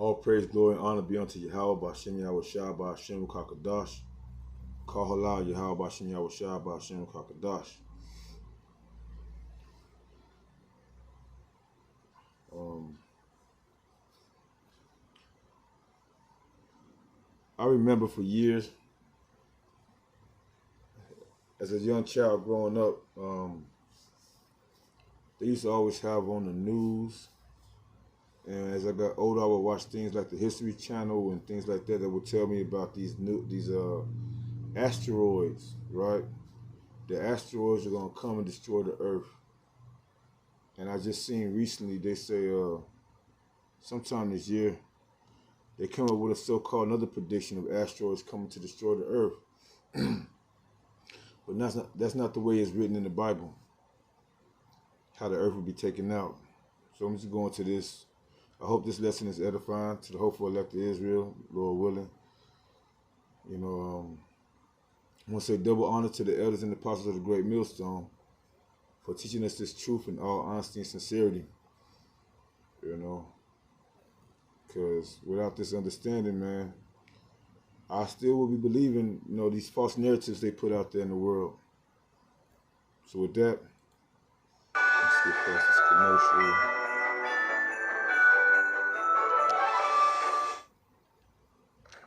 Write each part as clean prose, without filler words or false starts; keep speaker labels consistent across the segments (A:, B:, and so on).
A: All praise, glory, and honor be unto Yahweh, Ba'ashem Yahweh Shah, Ba'ashem Kakadash. Call halal Yahweh, Ba'ashem Yahweh Shah, Ba'ashem Kakadash. I remember for years, as a young child growing up, they used to always have on the news. And as I got older, I would watch things like the History Channel and things like that would tell me about these asteroids, right? The asteroids are gonna come and destroy the Earth. And I just seen recently they say sometime this year they come up with a so-called another prediction of asteroids coming to destroy the Earth. But that's not the way it's written in the Bible, how the Earth will be taken out. So I'm just going to this. I hope this lesson is edifying to the hopeful elect of Israel, Lord willing. I want to say double honor to the elders and the apostles of the Great Millstone for teaching us this truth in all honesty and sincerity. Because without this understanding, man, I still will be believing, these false narratives they put out there in the world. So with that, let's get past this commercial.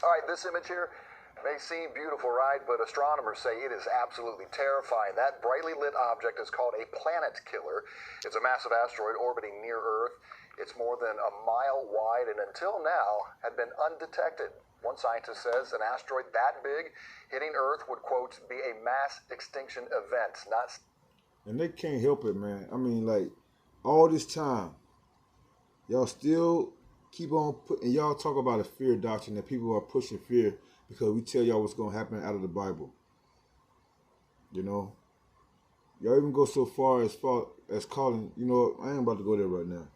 B: All right, this image here may seem beautiful, right? But astronomers say it is absolutely terrifying. That brightly lit object is called a planet killer. It's a massive asteroid orbiting near Earth. It's more than a mile wide and until now had been undetected. One scientist says an asteroid that big hitting Earth would, quote, be a mass extinction event.
A: And they can't help it, man. I mean, like, all this time, y'all still keep on putting, y'all talk about a fear doctrine that people are pushing fear because we tell y'all what's going to happen out of the Bible. Y'all even go so far as calling, I ain't about to go there right now.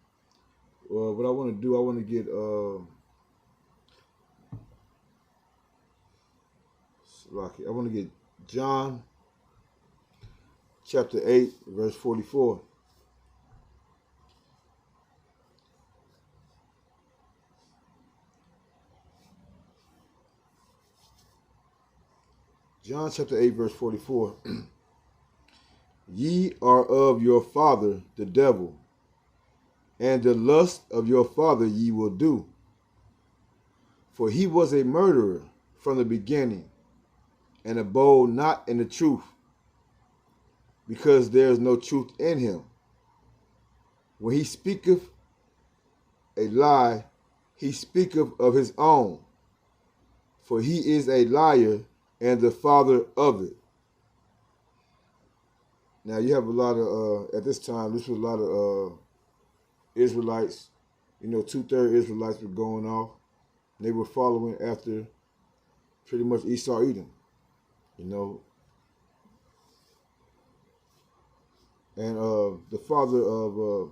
A: What I want to do, I want to get, I want to get John chapter 8, verse 44. John chapter 8, verse 44. Ye are of your father, the devil, and the lust of your father ye will do. For he was a murderer from the beginning, and abode not in the truth, because there is no truth in him. When he speaketh a lie, he speaketh of his own, for he is a liar and the father of it. Now you have a lot of, at this time, this was a lot of Israelites, 2/3 Israelites were going off. They were following after pretty much Esau Edom, And the father of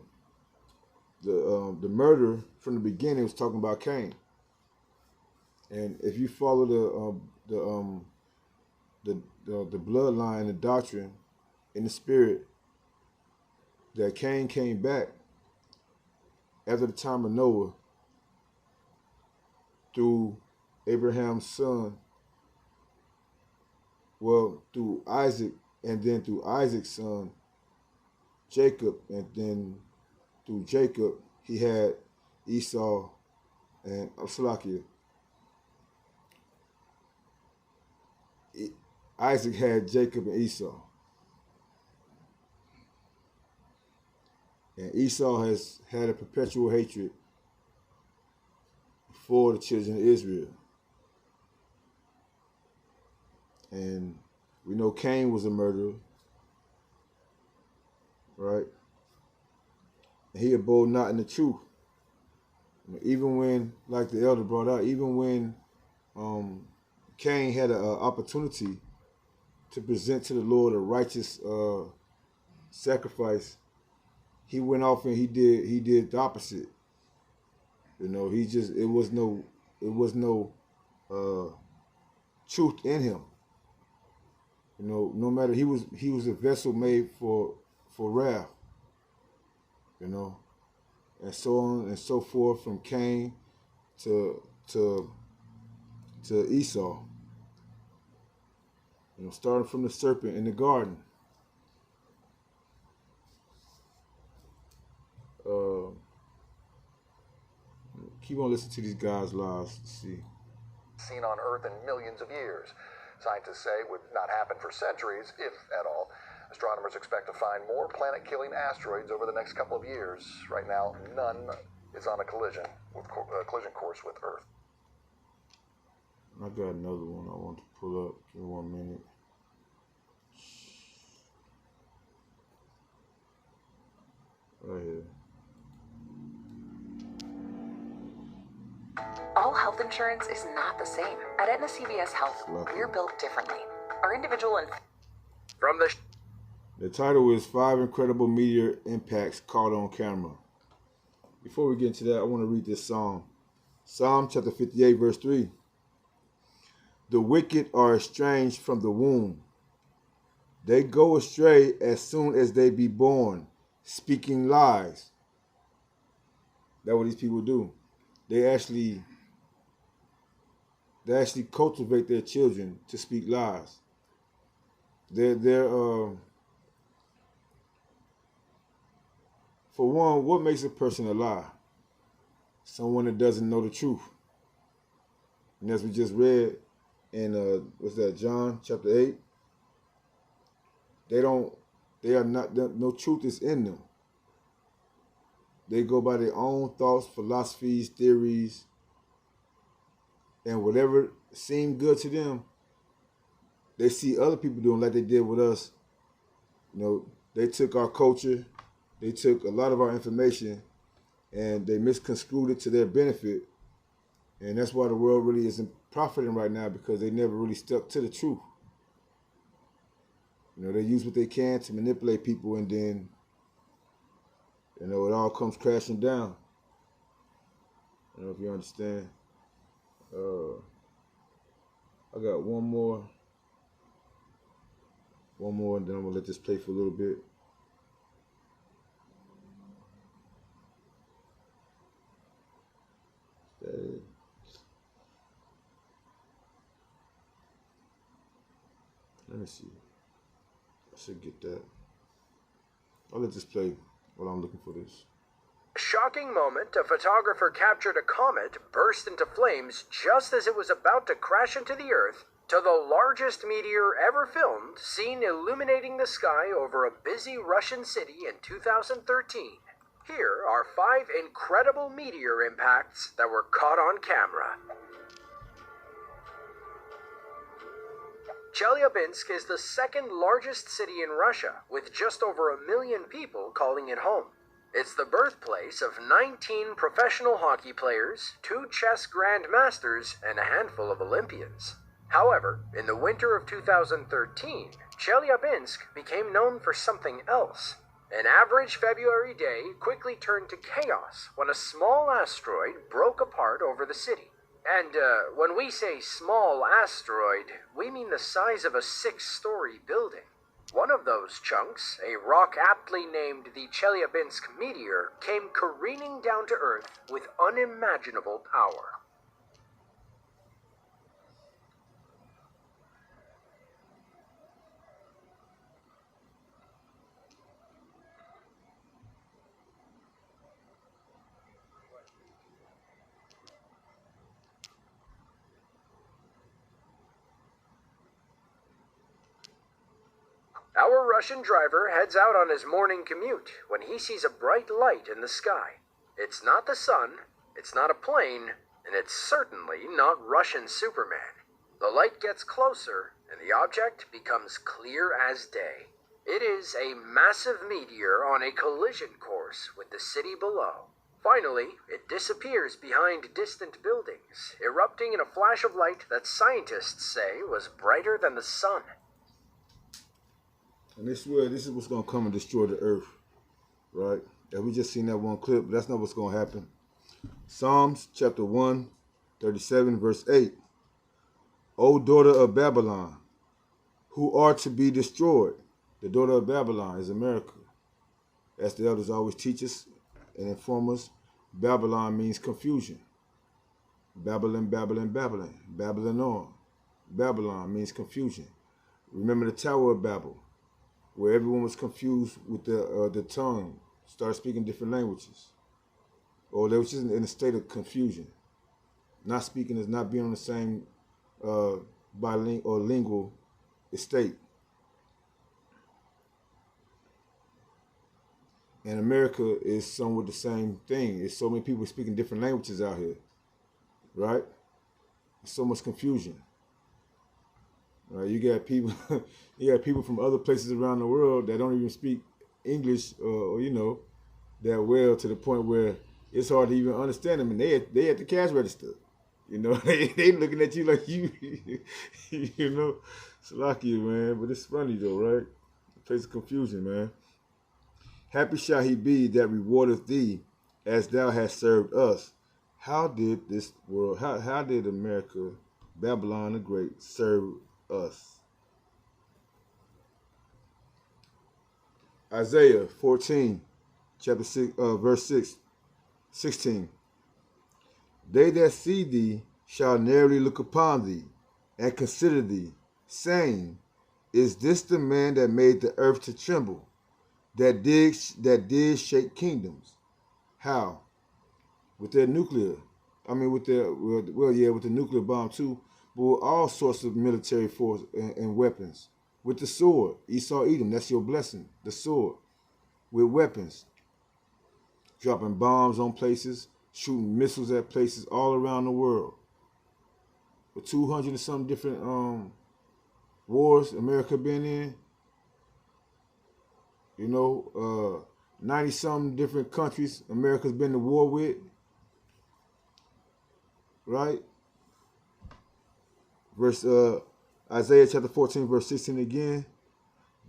A: the murder from the beginning was talking about Cain. And if you follow the bloodline, the doctrine, in the spirit, that Cain came back after the time of Noah through Abraham's son, through Isaac, and then through Isaac's son, Jacob, and then through Jacob, he had Esau and Salakia. Isaac had Jacob and Esau. And Esau has had a perpetual hatred for the children of Israel. And we know Cain was a murderer, right? And he abode not in the truth. Even when, like the elder brought out, even when Cain had an opportunity to present to the Lord a righteous sacrifice, he went off and he did the opposite. It was no truth in him. No matter, he was a vessel made for wrath. And so on and so forth, from Cain to Esau. You know, starting from the serpent in the garden. Keep on listening to these guys' lives to see.
B: Seen on Earth in millions of years. Scientists say would not happen for centuries, if at all. Astronomers expect to find more planet-killing asteroids over the next couple of years. Right now, none is on a collision course with Earth.
A: I got another one I want to pull up. Give me 1 minute. Right here.
C: All health insurance is not the same. At Aetna CVS Health, we're built differently. Our individual and
B: From
A: the title is 5 Incredible Meteor Impacts Caught on Camera. Before we get into that, I want to read this psalm. Psalm chapter 58, verse 3. The wicked are estranged from the womb. They go astray as soon as they be born, speaking lies. That's what these people do. They actually cultivate their children to speak lies. For one, what makes a person a lie? Someone that doesn't know the truth. And as we just read in John chapter 8, no truth is in them. They go by their own thoughts, philosophies, theories, and whatever seemed good to them, they see other people doing like they did with us. You know, they took our culture, they took a lot of our information, and they misconstrued it to their benefit. And that's why the world really isn't profiting right now, because they never really stuck to the truth. You know, they use what they can to manipulate people, and then, you know, it all comes crashing down. I don't know if you understand. I got one more, and then I'm gonna let this play for a little bit. Let me see. I should get that. I'll let this play while I'm looking for this.
D: Shocking moment, a photographer captured a comet burst into flames just as it was about to crash into the Earth, to the largest meteor ever filmed, seen illuminating the sky over a busy Russian city in 2013. Here are 5 incredible meteor impacts that were caught on camera. Chelyabinsk is the second largest city in Russia, with just over 1 million people calling it home. It's the birthplace of 19 professional hockey players, 2 chess grandmasters, and a handful of Olympians. However, in the winter of 2013, Chelyabinsk became known for something else. An average February day quickly turned to chaos when a small asteroid broke apart over the city. And when we say small asteroid, we mean the size of a 6-story building. One of those chunks, a rock aptly named the Chelyabinsk meteor, came careening down to Earth with unimaginable power. Our Russian driver heads out on his morning commute when he sees a bright light in the sky. It's not the sun, it's not a plane, and it's certainly not Russian Superman. The light gets closer, and the object becomes clear as day. It is a massive meteor on a collision course with the city below. Finally, it disappears behind distant buildings, erupting in a flash of light that scientists say was brighter than the sun.
A: And they swear this is what's going to come and destroy the earth, right? And we just seen that one clip, but that's not what's going to happen. Psalms chapter 1, 37, verse 8. O daughter of Babylon, who are to be destroyed. The daughter of Babylon is America. As the elders always teach us and inform us, Babylon means confusion. Babylon, Babylon, Babylon. Babylon means confusion. Remember the Tower of Babel, where everyone was confused with the tongue, started speaking different languages, or they were just in a state of confusion. Not speaking is not being on the same bilingual or lingual estate. And America is somewhat the same thing. There's so many people speaking different languages out here, right? There's so much confusion. Right? You got people from other places around the world that don't even speak English, or that well, to the point where it's hard to even understand them. And they at the cash register, they looking at you like you it's lucky, man. But it's funny though, right? A place of confusion, man. Happy shall he be that rewardeth thee, as thou hast served us. How did this world? How did America, Babylon the Great, serve us? Isaiah 14, chapter 6, verse 16. They that see thee shall narrowly look upon thee, and consider thee, saying, Is this the man that made the earth to tremble, that did shake kingdoms? How? With their nuclear. With the nuclear bomb too, but with all sorts of military force and weapons. With the sword, Esau, Edom, that's your blessing, the sword. With weapons, dropping bombs on places, shooting missiles at places all around the world. With 200 and some different wars America been in, 90 some different countries America's been to war with, right? Isaiah chapter 14, verse 16 again.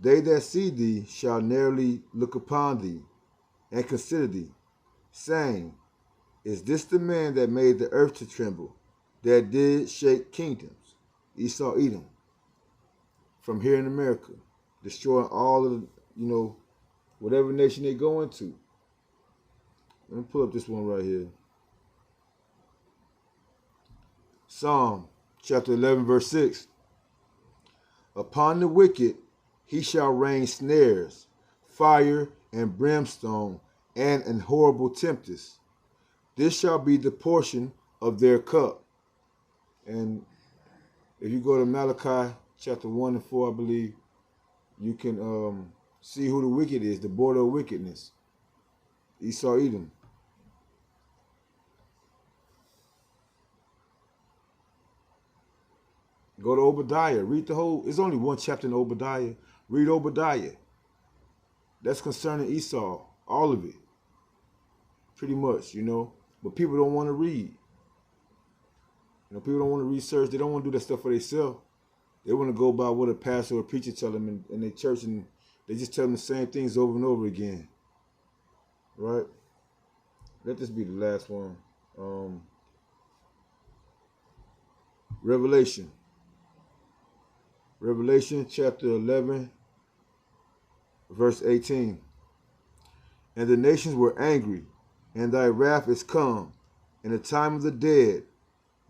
A: They that see thee shall narrowly look upon thee, and consider thee, saying, Is this the man that made the earth to tremble, that did shake kingdoms? Esau, Edom. From here in America, destroying all of the, whatever nation they go into. Let me pull up this one right here. Psalm chapter 11, verse 6. Upon the wicked he shall rain snares, fire and brimstone, and an horrible tempest. This shall be the portion of their cup. And if you go to Malachi chapter 1 and 4, I believe, you can see who the wicked is, the border of wickedness. Esau, Edom. Go to Obadiah. Read the whole. It's only one chapter in Obadiah. Read Obadiah. That's concerning Esau. All of it. Pretty much, But people don't want to read. People don't want to research. They don't want to do that stuff for themselves. They want to go by what a pastor or a preacher tell them in their church, and they just tell them the same things over and over again. Right? Let this be the last one. Revelation chapter 11, verse 18. And the nations were angry, and thy wrath is come, in the time of the dead,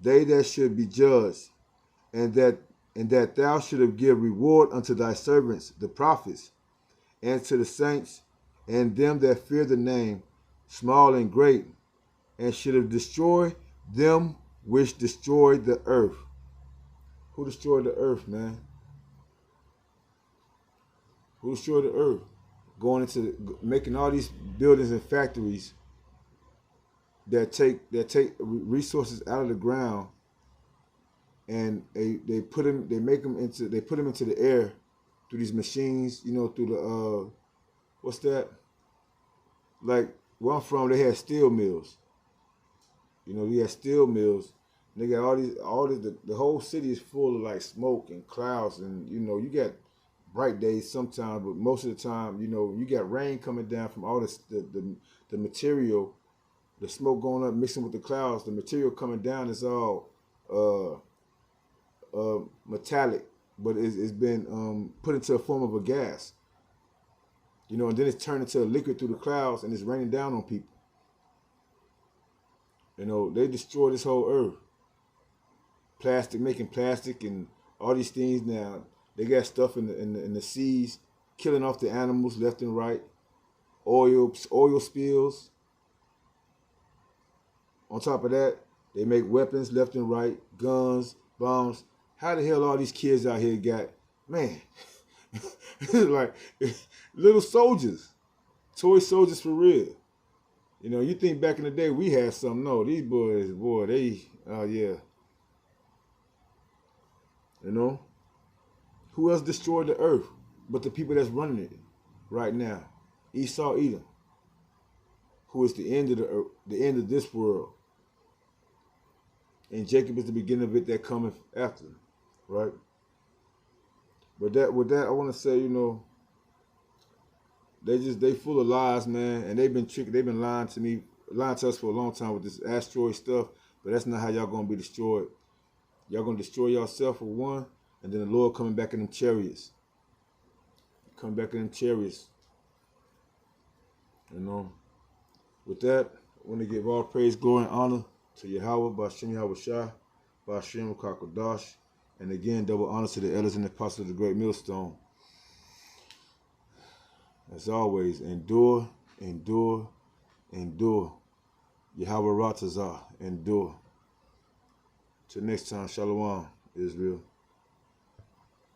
A: they that should be judged, and that thou shouldst give reward unto thy servants, the prophets, and to the saints, and them that fear the name, small and great, and should have destroyed them which destroyed the earth. Who destroyed the earth, man? Who destroyed the earth? Going into making all these buildings and factories that take resources out of the ground, and they put them into the air through these machines, through the what's that? Like where I'm from, they had steel mills. We had steel mills. They got the whole city is full of like smoke and clouds, and you got bright days sometimes, but most of the time, you got rain coming down from all the material, the smoke going up mixing with the clouds. The material coming down is all metallic, but it's been put into a form of a gas. And then it's turned into a liquid through the clouds, and it's raining down on people. They destroy this whole earth. plastic, making plastic and all these things now. They got stuff in the seas, killing off the animals left and right. Oil spills. On top of that, they make weapons left and right, guns, bombs. How the hell all these kids out here got, man, like little soldiers, toy soldiers for real. You know, you think back in the day we had something. No, these boys, boy, they, yeah. You know? Who else destroyed the earth but the people that's running it right now? Esau, Edom, who is the end of the earth, the end of this world. And Jacob is the beginning of it that cometh after, right? But with that, I want to say, you know, they full of lies, man, and they've been lying to us for a long time with this asteroid stuff. But that's not how y'all gonna be destroyed. Y'all gonna destroy yourself for one, and then the Lord coming back in them chariots. Come back in them chariots. You know. With that, I want to give all praise, glory, and honor to Yahweh, Ba'ashem Yahweh Shah, Ba'ashem Kakadash, and again, double honor to the elders and the apostles of the great millstone. As always, endure, endure, endure. Yahweh Ratazah, endure. Till next time, Shalom, Israel.